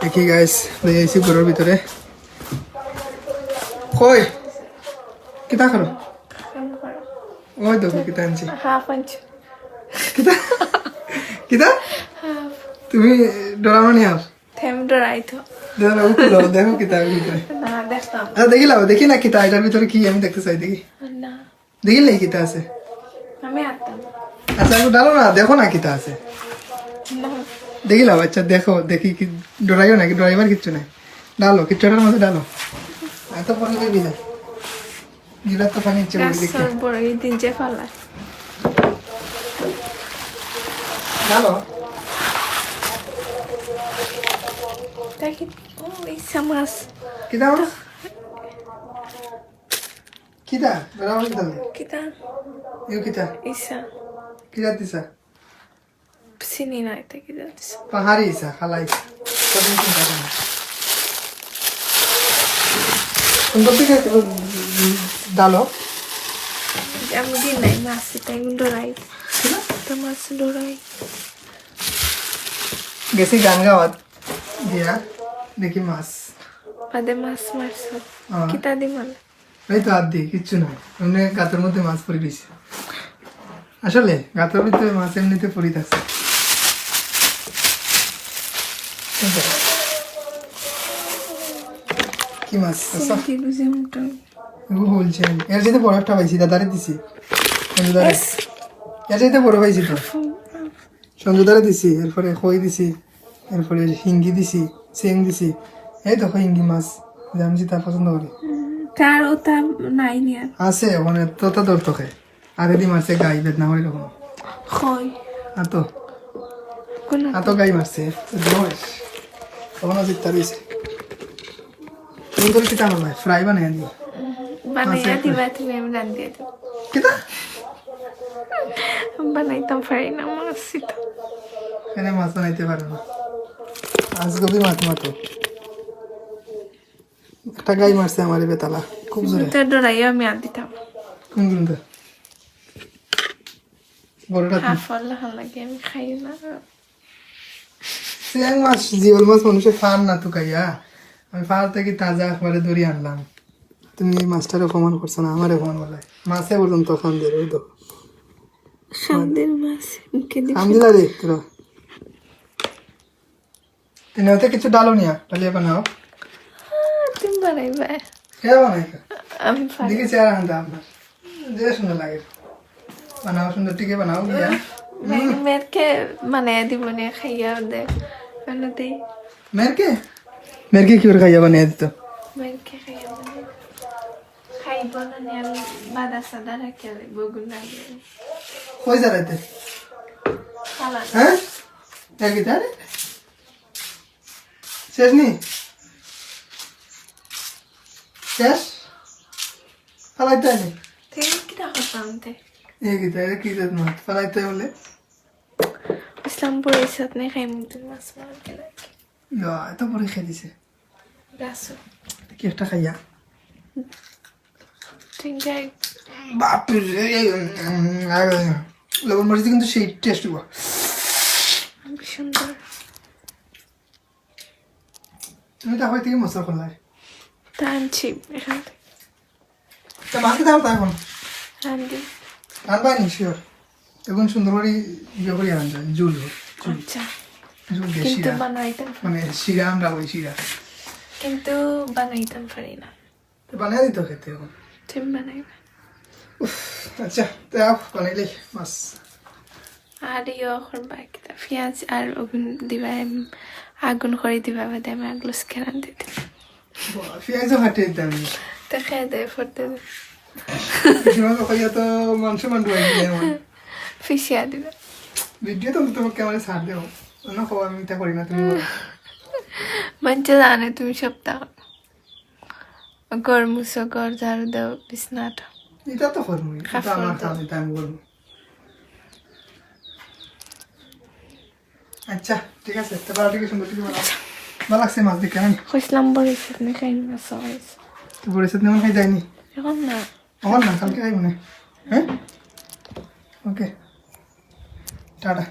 দেখি গাইস লই আইছি ঘরের ভিতরে কই কিতা করো ওই দেখো কিতা আনছি হাফ ইঞ্চ কিতা কিতা হাফ তুমি ডরামানি আর থেম ডরাই তো দেখো কিতা ভিতরে না দেখতাম আচ্ছা দেখিলাম দেখি না কিতা এটার ভিতরে কি আমি দেখতে চাই দেখি না দেখিলে কিতা আছে আমি আনতাম আচ্ছা একটু ডালো না দেখো না কিতা আছে না দেখিলাম আচ্ছা দেখো দেখি কি ডরাইও নাকি ডরাইবার কিচ্ছু নাই ডালো কিচ্ছুটার মধ্যে ডালো এত পরে দেখবি না জিরার তো পানি ইচ্ছে করে দেখি গাছর বড় এই দিন যে ফালা ডালো দেখি ও ইচ্ছা মাছ কিতা মাছ কিতা ডরাবার কিতা কিতা ইউ কিতা ইচ্ছা কিতা দিছা চিনি নাই তে কি জানিস পাহাড়ি ইসা খালাই কদিন চিন্তা করো সুন্দর থেকে ডালো আমি দিন নাই মাছ তাই ডরাই তো মাছ ডরাই গেছি গান গাওয়াত দিয়া দেখি মাছ বাদে মাছ মারছ কিতা দি মানে এই তো আর দিই কিচ্ছু নয় এমনি গাতের মধ্যে মাছ পড়ে রয়েছে আসলে গাতের ভিতরে মাছ এমনিতে পড়ে থাকছে কি মাছ কি বুঝে মুটা বলছেন এর যেতে বড় একটা পাইছি দাদারে দিছি সঞ্জুদারে এর যেতে বড় পাইছি তো সঞ্জুদারে দিছি এরপরে খই দিছি এরপরে হিঙ্গি দিছি চেং দিছি এই দেখো হিঙ্গি মাছ আমি যেটা পছন্দ করি তার ওটা নাই নি আর আছে ওখানে তোতা দর তোকে আর এদি মারছে গাই বেদনা হয়ে রকম খই আতো কোন আতো গাই মারছে দোষ ওখানে জিততে রয়েছে তুমি তোর কিতা হবে ফ্রাই বানিয়ে দিও বানাইয়া দিবা তুমি আমি রান দিয়ে দেব কিতা বানাইতাম পারি না মাছ তো এখানে মাছ বানাইতে পারো না আজগবি মাছ মাতো একটা গাই মারছে আমার বেতালা খুব জোরে তো ডরাইয়া আমি আর দিতাম কোন কোন বড়টা হাফল লাগে আমি খাই না চিং মাছ জিওল মাছ মানুষের ফান না তো খাইয়া আমি ফাল থেকে তাজা একবারে ধরে আনলাম তুমি এই মাছটার অপমান করছো না আমার অপমান বলে মাছে পর্যন্ত খান দিয়ে ওই তো সন্ধ্যের মাছ মুখে দিবি খান দিলা রে তোরা তুমি ওতে কিছু ডালো নিয়া ডালিয়া বানাও তুমি বানাইবা কে বানাই আমি পারি দেখি চেহারা আনতে আপনার যে সুন্দর লাগে বানাও সুন্দর টিকে বানাও গিয়া মেয়েরকে বানাইয়া দিব না খাইয়া দে বানাতেই মেরকে কি করে খাইয়া বানিয়ে দিত মেয়েরকে খাইয়া বানাই খাইব না নি আমি বাদা সাদা রাখে বগুন লাগে কই যারাইতে খালা হ্যাঁ একই তারে শেষ নি শেষ ফালাইতে আনি তুই কিটা হতাম তে একই তারে কি জাত মাছ ফালাইতে বলে ইসলামপুরের সাথে খাই মুখ মাছ মার গেলে এত পরে খেয়ে দিছে গাছো কি একটা খাইয়া তুই যাই বাপরে লবণ মরিচ কিন্তু সেই টেস্ট হবো সুন্দর তুমি তো থেকে মশলা করলাই তা আনছি এখান থেকে তা মাকে দাও তা এখন রান্ধি রান্নাই নি শিওর এখন সুন্দর করে ইয়ে করে রান্না জুল আচ্ছা জুল দিয়ে কিন্তু শিরা বানাইতাম মানে শিরা আমরা ওই শিরা কিন্তু বানাইতাম পারি না তো বানিয়ে দিত খেতে এখন তুমি বানাইবা আচ্ছা তাও বানাইলে মাছ আর ইয়ে করবা কিতা পেঁয়াজ আর ওগুন দিবা আগুন করে দিবা বাদে আমি আগলোস কেরান দিয়ে দিবা পেঁয়াজও হাটিয়ে দিতাম তো খেয়ে দেয় ফোরতে সীমাকে খাইয়া তো মাংস মান্ডু আমার ফিসিয়া দিবা ভিডিও তো তোমাকে আমার ছাড় দেবো অন্য খবর আমি তা করি না তুমি বলো। মঞ্চে জানে তুমি সপ্তাহ গড় মুসো গড় ঝাড়ু দাও বিছনাটা এটা তো করবো এটা আমার কাজ এটা আমি করবো আচ্ছা ঠিক আছে তো ভালো থেকে সুন্দর থেকে বানাও ভালো লাগছে মাছ দেখে আমি কইসলাম বড়ি সাথে খাই না সবাই তো বড়ির সাথে আমার খাই যায়নি এখন না আমার না কালকে খাই মনে হ্যাঁ ওকে টাটা